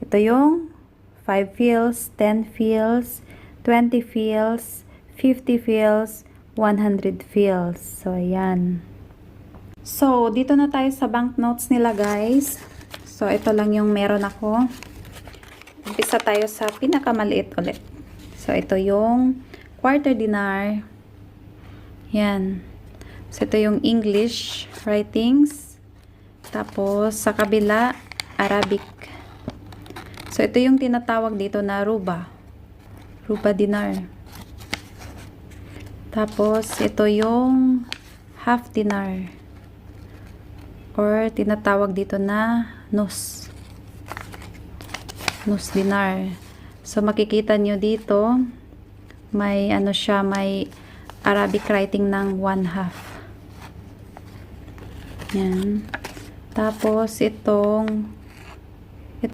Ito yung 5 fils, 10 fils, 20 fils, 50 fils, 100 fils. So, ayan. So, dito na tayo sa banknotes nila, guys. So, ito lang yung meron ako. Umpisa tayo sa pinakamaliit ulit. So, ito yung quarter dinar. Yan. So, ito yung English writings. Tapos, sa kabila, Arabic. So, ito yung tinatawag dito na ruba. Ruba dinar. Tapos, ito yung half dinar. Or, tinatawag dito na nus. Nus dinar. So, makikita nyo dito, may ano siya, may Arabic writing ng 1/2. Yan. Tapos, itong